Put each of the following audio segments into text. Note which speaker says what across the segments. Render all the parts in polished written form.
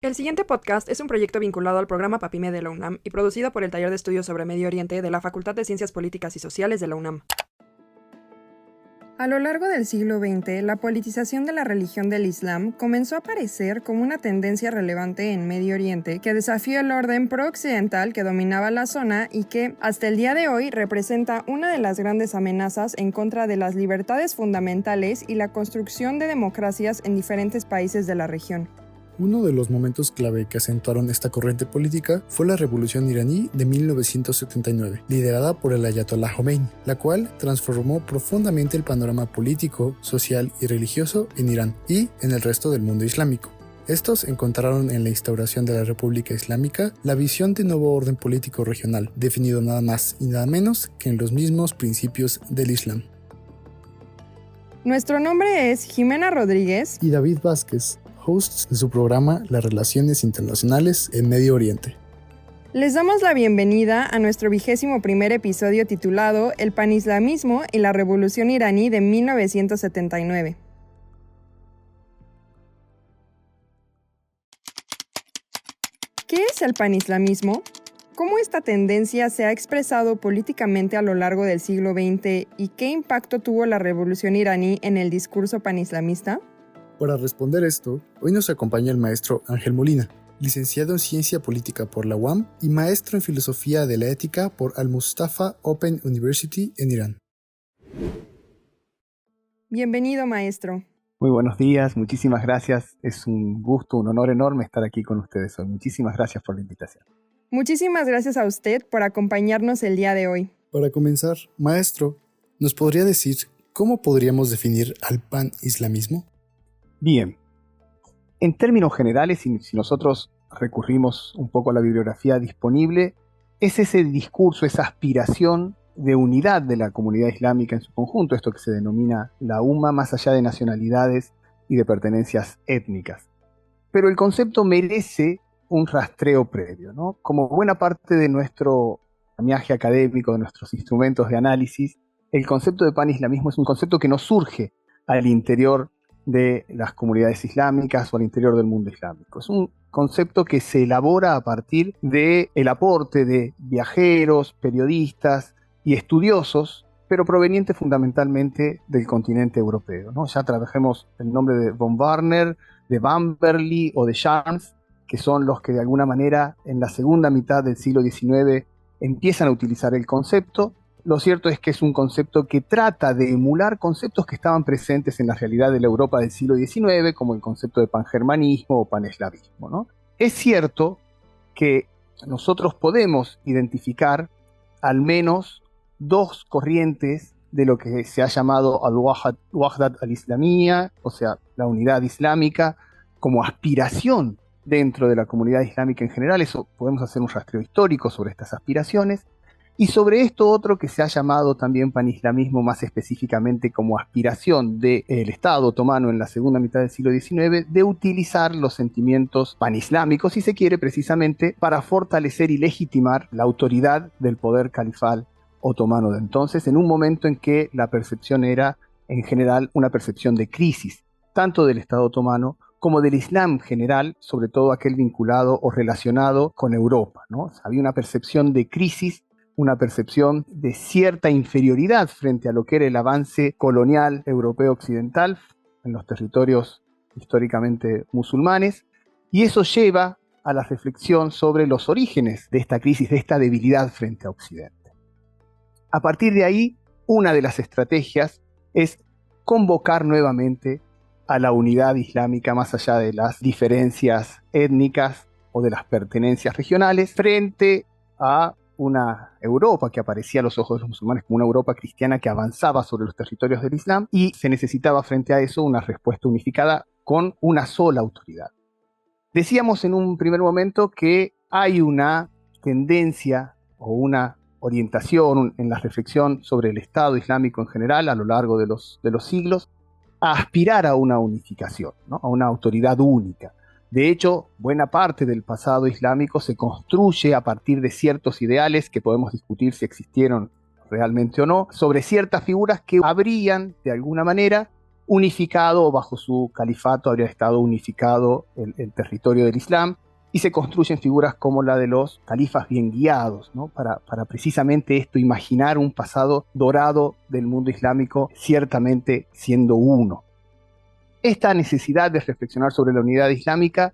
Speaker 1: El siguiente podcast es un proyecto vinculado al programa PAPIME de la UNAM y producido por el Taller de Estudios sobre Medio Oriente de la Facultad de Ciencias Políticas y Sociales de la UNAM. A lo largo del siglo XX, la politización de la religión del Islam comenzó a aparecer como una tendencia relevante en Medio Oriente que desafió el orden pro-occidental que dominaba la zona y que, hasta el día de hoy, representa una de las grandes amenazas en contra de las libertades fundamentales y la construcción de democracias en diferentes países de la región.
Speaker 2: Uno de los momentos clave que acentuaron esta corriente política fue la Revolución iraní de 1979, liderada por el Ayatollah Jomeini, la cual transformó profundamente el panorama político, social y religioso en Irán y en el resto del mundo islámico. Estos encontraron en la instauración de la República Islámica la visión de nuevo orden político regional, definido nada más y nada menos que en los mismos principios del Islam.
Speaker 1: Nuestro nombre es Jimena Rodríguez
Speaker 2: y David Vázquez, hosts de su programa Las Relaciones Internacionales en Medio Oriente.
Speaker 1: Les damos la bienvenida a nuestro 21º episodio titulado El panislamismo y la Revolución iraní de 1979. ¿Qué es el panislamismo? ¿Cómo esta tendencia se ha expresado políticamente a lo largo del siglo XX y qué impacto tuvo la Revolución iraní en el discurso panislamista?
Speaker 2: Para responder esto, hoy nos acompaña el maestro Ángel Molina, licenciado en Ciencia Política por la UAM y maestro en Filosofía de la Ética por Al-Mustafa Open University en Irán.
Speaker 1: Bienvenido, maestro.
Speaker 3: Muy buenos días, muchísimas gracias. Es un gusto, un honor enorme estar aquí con ustedes hoy. Muchísimas gracias por la invitación.
Speaker 1: Muchísimas gracias a usted por acompañarnos el día de hoy.
Speaker 2: Para comenzar, maestro, ¿nos podría decir cómo podríamos definir al panislamismo?
Speaker 3: Bien, en términos generales, si nosotros recurrimos un poco a la bibliografía disponible, es ese discurso, esa aspiración de unidad de la comunidad islámica en su conjunto, esto que se denomina la Umma, más allá de nacionalidades y de pertenencias étnicas. Pero el concepto merece un rastreo previo, ¿no? Como buena parte de nuestro andamiaje académico, de nuestros instrumentos de análisis, el concepto de panislamismo es un concepto que no surge al interior de las comunidades islámicas o al interior del mundo islámico. Es un concepto que se elabora a partir del aporte de viajeros, periodistas y estudiosos, pero proveniente fundamentalmente del continente europeo, ¿no? Ya trabajemos el nombre de von Warner, de Bamberley o de Charles, que son los que de alguna manera en la segunda mitad del siglo XIX empiezan a utilizar el concepto. Lo cierto es que es un concepto que trata de emular conceptos que estaban presentes en la realidad de la Europa del siglo XIX, como el concepto de pangermanismo o paneslavismo, ¿no? Es cierto que nosotros podemos identificar al menos dos corrientes de lo que se ha llamado al-Wahdat al-Islamiyya, o sea, la unidad islámica, como aspiración dentro de la comunidad islámica en general. Eso podemos hacer un rastreo histórico sobre estas aspiraciones. Y sobre esto otro que se ha llamado también panislamismo, más específicamente como aspiración del Estado otomano en la segunda mitad del siglo XIX de utilizar los sentimientos panislámicos, si se quiere, precisamente para fortalecer y legitimar la autoridad del poder califal otomano de entonces, en un momento en que la percepción era, en general, una percepción de crisis, tanto del Estado otomano como del Islam general, sobre todo aquel vinculado o relacionado con Europa, ¿no? Había una percepción de crisis, una percepción de cierta inferioridad frente a lo que era el avance colonial europeo occidental en los territorios históricamente musulmanes, y eso lleva a la reflexión sobre los orígenes de esta crisis, de esta debilidad frente a Occidente. A partir de ahí, una de las estrategias es convocar nuevamente a la unidad islámica más allá de las diferencias étnicas o de las pertenencias regionales frente a una Europa que aparecía a los ojos de los musulmanes como una Europa cristiana que avanzaba sobre los territorios del Islam, y se necesitaba frente a eso una respuesta unificada con una sola autoridad. Decíamos en un primer momento que hay una tendencia o una orientación en la reflexión sobre el Estado islámico en general a lo largo de los siglos a aspirar a una unificación, ¿no? A una autoridad única. De hecho, buena parte del pasado islámico se construye a partir de ciertos ideales que podemos discutir si existieron realmente o no, sobre ciertas figuras que habrían, de alguna manera, unificado, o bajo su califato habría estado unificado el territorio del Islam, y se construyen figuras como la de los califas bien guiados, ¿no? Para precisamente esto, imaginar un pasado dorado del mundo islámico, ciertamente siendo uno. Esta necesidad de reflexionar sobre la unidad islámica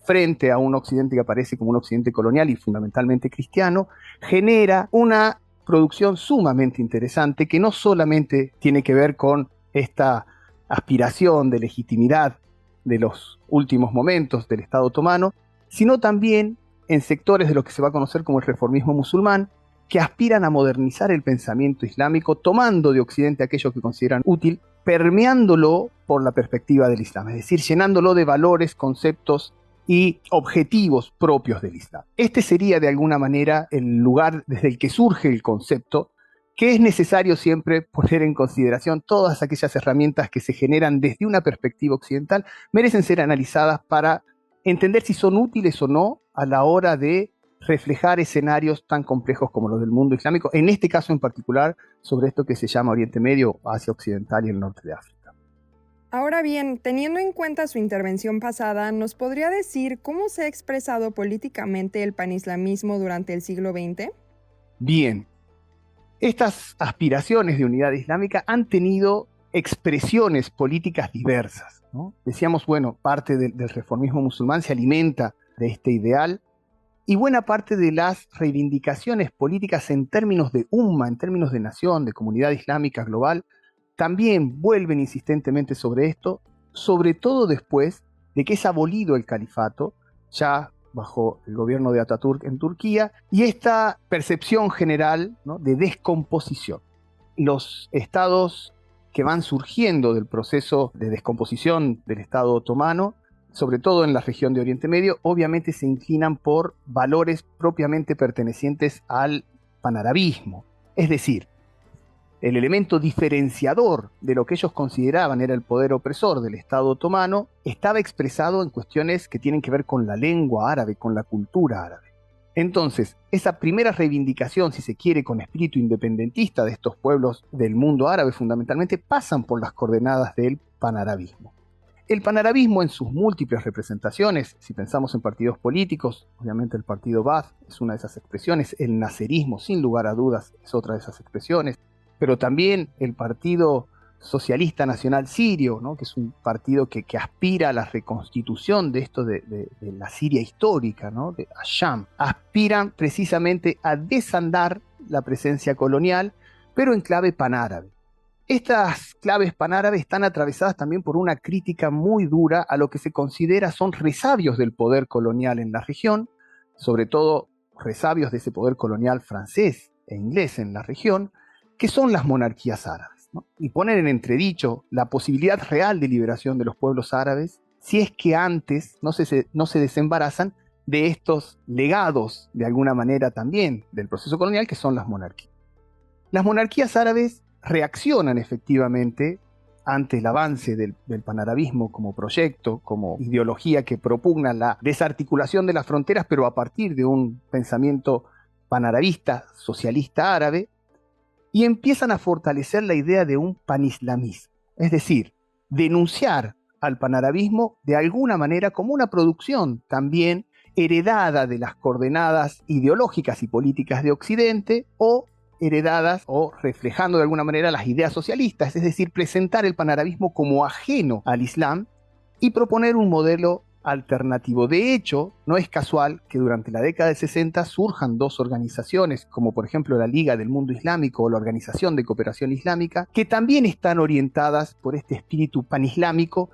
Speaker 3: frente a un occidente que aparece como un occidente colonial y fundamentalmente cristiano, genera una producción sumamente interesante que no solamente tiene que ver con esta aspiración de legitimidad de los últimos momentos del Estado otomano, sino también en sectores de lo que se va a conocer como el reformismo musulmán, que aspiran a modernizar el pensamiento islámico, tomando de Occidente aquello que consideran útil, permeándolo por la perspectiva del Islam, es decir, llenándolo de valores, conceptos y objetivos propios del Islam. Este sería de alguna manera el lugar desde el que surge el concepto, que es necesario siempre poner en consideración. Todas aquellas herramientas que se generan desde una perspectiva occidental merecen ser analizadas para entender si son útiles o no a la hora de reflejar escenarios tan complejos como los del mundo islámico, en este caso en particular sobre esto que se llama Oriente Medio, Asia Occidental y el norte de África.
Speaker 1: Ahora bien, teniendo en cuenta su intervención pasada, ¿nos podría decir cómo se ha expresado políticamente el panislamismo durante el siglo XX?
Speaker 3: Bien, estas aspiraciones de unidad islámica han tenido expresiones políticas diversas, ¿no? Decíamos, bueno, parte del reformismo musulmán se alimenta de este ideal, y buena parte de las reivindicaciones políticas en términos de umma, en términos de nación, de comunidad islámica global, también vuelven insistentemente sobre esto, sobre todo después de que es abolido el califato, ya bajo el gobierno de Atatürk en Turquía, y esta percepción general, ¿no?, de descomposición. Los estados que van surgiendo del proceso de descomposición del Estado otomano, sobre todo en la región de Oriente Medio, obviamente se inclinan por valores propiamente pertenecientes al panarabismo. Es decir, el elemento diferenciador de lo que ellos consideraban era el poder opresor del Estado otomano estaba expresado en cuestiones que tienen que ver con la lengua árabe, con la cultura árabe. Entonces, esa primera reivindicación, si se quiere, con espíritu independentista de estos pueblos del mundo árabe, fundamentalmente pasan por las coordenadas del panarabismo. El panarabismo en sus múltiples representaciones, si pensamos en partidos políticos, obviamente el partido Baath es una de esas expresiones, el nacerismo sin lugar a dudas es otra de esas expresiones, pero también el Partido Socialista Nacional Sirio, ¿no?, que es un partido que aspira a la reconstitución de esto de la Siria histórica, ¿no?, de Asham, aspiran precisamente a desandar la presencia colonial, pero en clave panárabe. Estas claves panárabes están atravesadas también por una crítica muy dura a lo que se considera son resabios del poder colonial en la región, sobre todo resabios de ese poder colonial francés e inglés en la región, que son las monarquías árabes, ¿no? Y poner en entredicho la posibilidad real de liberación de los pueblos árabes si es que antes no se desembarazan de estos legados, de alguna manera también, del proceso colonial, que son las monarquías. Las monarquías árabes reaccionan efectivamente ante el avance del panarabismo como proyecto, como ideología que propugna la desarticulación de las fronteras, pero a partir de un pensamiento panarabista, socialista árabe, y empiezan a fortalecer la idea de un panislamismo, es decir, denunciar al panarabismo de alguna manera como una producción también heredada de las coordenadas ideológicas y políticas de Occidente, o heredadas o reflejando de alguna manera las ideas socialistas, es decir, presentar el panarabismo como ajeno al Islam y proponer un modelo alternativo. De hecho, no es casual que durante la década del 60 surjan dos organizaciones, como por ejemplo la Liga del Mundo Islámico o la Organización de Cooperación Islámica, que también están orientadas por este espíritu panislámico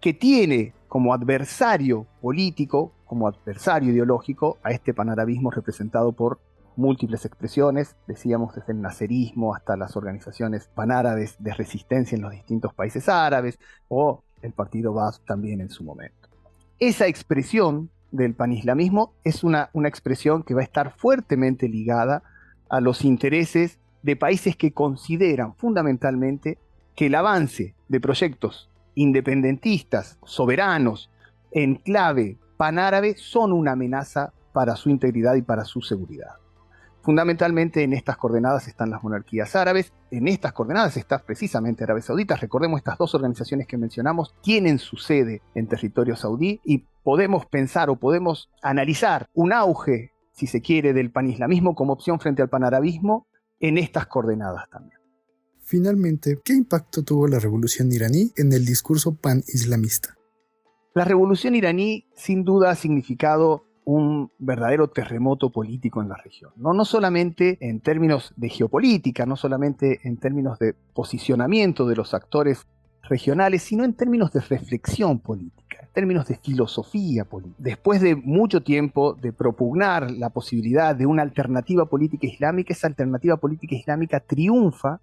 Speaker 3: que tiene como adversario político, como adversario ideológico, a este panarabismo representado por múltiples expresiones, decíamos desde el nacerismo hasta las organizaciones panárabes de resistencia en los distintos países árabes, o el partido Baath también en su momento. Esa expresión del panislamismo es una expresión que va a estar fuertemente ligada a los intereses de países que consideran fundamentalmente que el avance de proyectos independentistas, soberanos, en clave panárabe, son una amenaza para su integridad y para su seguridad. Fundamentalmente en estas coordenadas están las monarquías árabes, en estas coordenadas está precisamente Arabia Saudita. Recordemos, estas dos organizaciones que mencionamos tienen su sede en territorio saudí y podemos pensar o podemos analizar un auge, si se quiere, del panislamismo como opción frente al panarabismo en estas coordenadas también.
Speaker 2: Finalmente, ¿qué impacto tuvo la revolución iraní en el discurso pan-islamista?
Speaker 3: La revolución iraní sin duda ha significado un verdadero terremoto político en la región. No solamente en términos de geopolítica, no solamente en términos de posicionamiento de los actores regionales, sino en términos de reflexión política, en términos de filosofía política. Después de mucho tiempo de propugnar la posibilidad de una alternativa política islámica, esa alternativa política islámica triunfa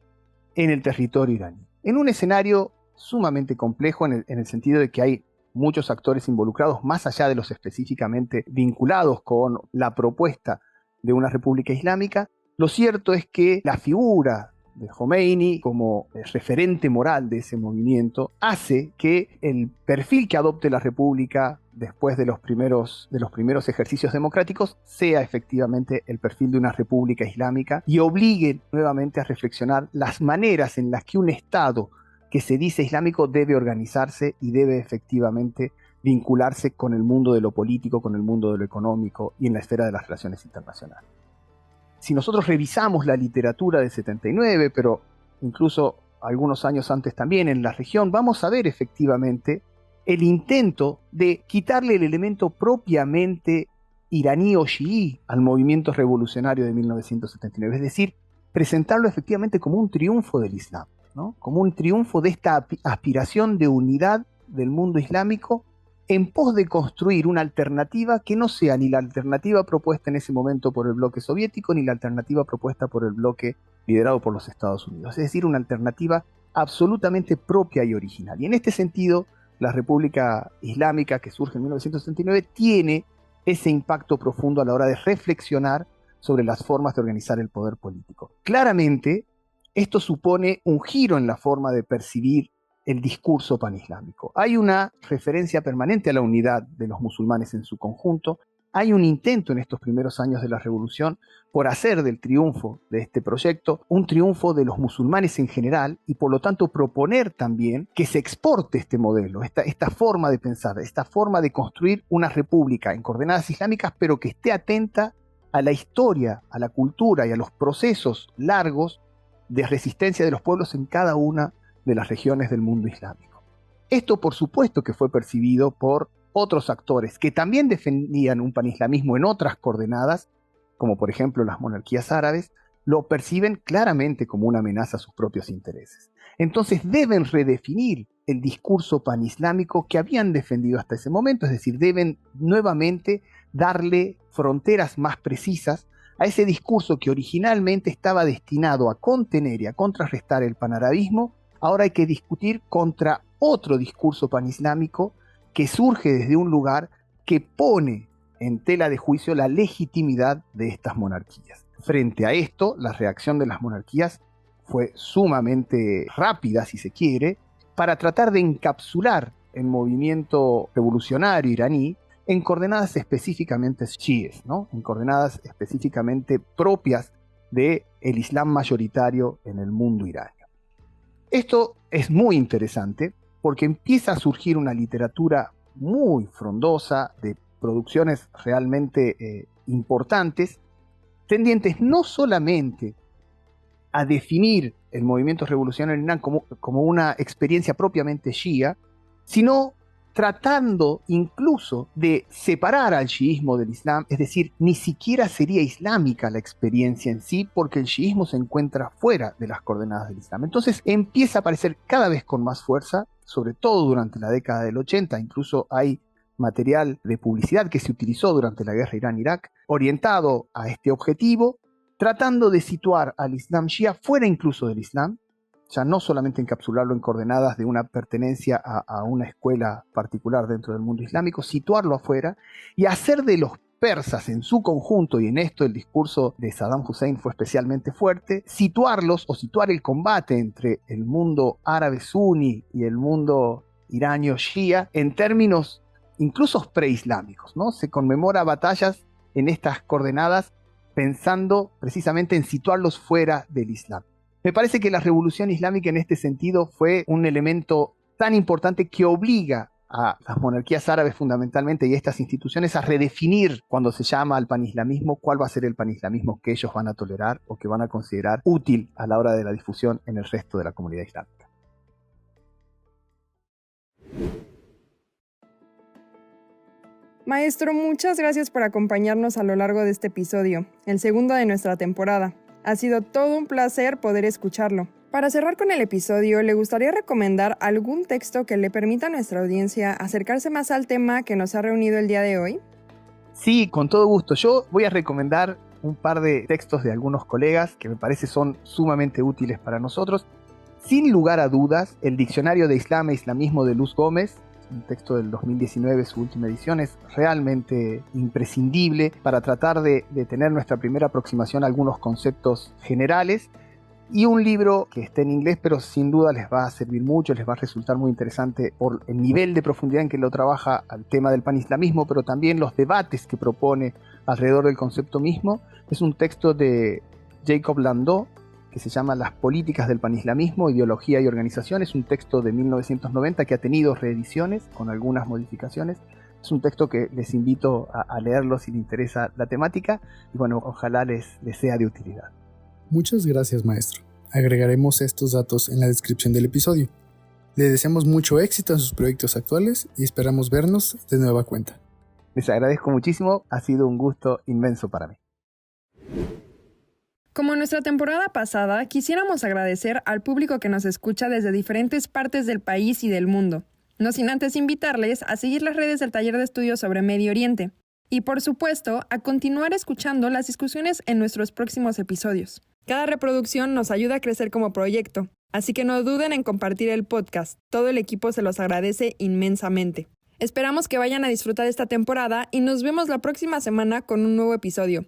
Speaker 3: en el territorio iraní, en un escenario sumamente complejo en el sentido de que hay muchos actores involucrados, más allá de los específicamente vinculados con la propuesta de una república islámica. Lo cierto es que la figura de Khomeini como referente moral de ese movimiento hace que el perfil que adopte la república después de los primeros ejercicios democráticos sea efectivamente el perfil de una república islámica y obligue nuevamente a reflexionar las maneras en las que un Estado que se dice islámico debe organizarse y debe efectivamente vincularse con el mundo de lo político, con el mundo de lo económico y en la esfera de las relaciones internacionales. Si nosotros revisamos la literatura del 79, pero incluso algunos años antes también en la región, vamos a ver efectivamente el intento de quitarle el elemento propiamente iraní o chií al movimiento revolucionario de 1979, es decir, presentarlo efectivamente como un triunfo del Islam, ¿no? Como un triunfo de esta aspiración de unidad del mundo islámico en pos de construir una alternativa que no sea ni la alternativa propuesta en ese momento por el bloque soviético ni la alternativa propuesta por el bloque liderado por los Estados Unidos, es decir, una alternativa absolutamente propia y original. Y en este sentido, la República Islámica que surge en 1979 tiene ese impacto profundo a la hora de reflexionar sobre las formas de organizar el poder político. Claramente, esto supone un giro en la forma de percibir el discurso panislámico. Hay una referencia permanente a la unidad de los musulmanes en su conjunto. Hay un intento en estos primeros años de la revolución por hacer del triunfo de este proyecto un triunfo de los musulmanes en general y por lo tanto proponer también que se exporte este modelo, esta forma de pensar, esta forma de construir una república en coordenadas islámicas, pero que esté atenta a la historia, a la cultura y a los procesos largos de resistencia de los pueblos en cada una de las regiones del mundo islámico. Esto, por supuesto, que fue percibido por otros actores que también defendían un panislamismo en otras coordenadas, como por ejemplo las monarquías árabes, lo perciben claramente como una amenaza a sus propios intereses. Entonces deben redefinir el discurso panislámico que habían defendido hasta ese momento, es decir, deben nuevamente darle fronteras más precisas a ese discurso que originalmente estaba destinado a contener y a contrarrestar el panarabismo. Ahora hay que discutir contra otro discurso panislámico que surge desde un lugar que pone en tela de juicio la legitimidad de estas monarquías. Frente a esto, la reacción de las monarquías fue sumamente rápida, si se quiere, para tratar de encapsular el movimiento revolucionario iraní en coordenadas específicamente chiíes, ¿no? En coordenadas específicamente propias del Islam mayoritario en el mundo iranio. Esto es muy interesante porque empieza a surgir una literatura muy frondosa, de producciones realmente importantes, tendientes no solamente a definir el movimiento revolucionario en Irán como una experiencia propiamente shia, sino tratando incluso de separar al chiismo del Islam, es decir, ni siquiera sería islámica la experiencia en sí, porque el chiismo se encuentra fuera de las coordenadas del Islam. Entonces empieza a aparecer cada vez con más fuerza, sobre todo durante la década del 80, incluso hay material de publicidad que se utilizó durante la guerra Irán-Irak, orientado a este objetivo, tratando de situar al Islam shia fuera incluso del Islam, ya no solamente encapsularlo en coordenadas de una pertenencia a una escuela particular dentro del mundo islámico, situarlo afuera y hacer de los persas en su conjunto, y en esto el discurso de Saddam Hussein fue especialmente fuerte, situarlos o situar el combate entre el mundo árabe suní y el mundo iranio shia en términos incluso preislámicos, ¿no? Se conmemora batallas en estas coordenadas pensando precisamente en situarlos fuera del Islam. Me parece que la revolución islámica en este sentido fue un elemento tan importante que obliga a las monarquías árabes fundamentalmente y a estas instituciones a redefinir, cuando se llama al panislamismo, cuál va a ser el panislamismo que ellos van a tolerar o que van a considerar útil a la hora de la difusión en el resto de la comunidad islámica.
Speaker 1: Maestro, muchas gracias por acompañarnos a lo largo de este episodio, el segundo de nuestra temporada. Ha sido todo un placer poder escucharlo. Para cerrar con el episodio, ¿le gustaría recomendar algún texto que le permita a nuestra audiencia acercarse más al tema que nos ha reunido el día de hoy?
Speaker 3: Sí, con todo gusto. Yo voy a recomendar un par de textos de algunos colegas que me parece son sumamente útiles para nosotros. Sin lugar a dudas, el Diccionario de Islam e Islamismo de Luz Gómez, un texto del 2019, su última edición, es realmente imprescindible para tratar de tener nuestra primera aproximación a algunos conceptos generales. Y un libro que está en inglés, pero sin duda les va a servir mucho, les va a resultar muy interesante por el nivel de profundidad en que lo trabaja al tema del panislamismo, pero también los debates que propone alrededor del concepto mismo. Es un texto de Jacob Landau que se llama Las políticas del panislamismo, ideología y organización. Es un texto de 1990 que ha tenido reediciones con algunas modificaciones. Es un texto que les invito a leerlo si les interesa la temática y bueno, ojalá les sea de utilidad.
Speaker 2: Muchas gracias, maestro. Agregaremos estos datos en la descripción del episodio. Le deseamos mucho éxito en sus proyectos actuales y esperamos vernos de nueva cuenta.
Speaker 3: Les agradezco muchísimo, ha sido un gusto inmenso para mí.
Speaker 1: Como en nuestra temporada pasada, quisiéramos agradecer al público que nos escucha desde diferentes partes del país y del mundo, no sin antes invitarles a seguir las redes del Taller de Estudios sobre Medio Oriente y, por supuesto, a continuar escuchando las discusiones en nuestros próximos episodios. Cada reproducción nos ayuda a crecer como proyecto, así que no duden en compartir el podcast. Todo el equipo se los agradece inmensamente. Esperamos que vayan a disfrutar esta temporada y nos vemos la próxima semana con un nuevo episodio.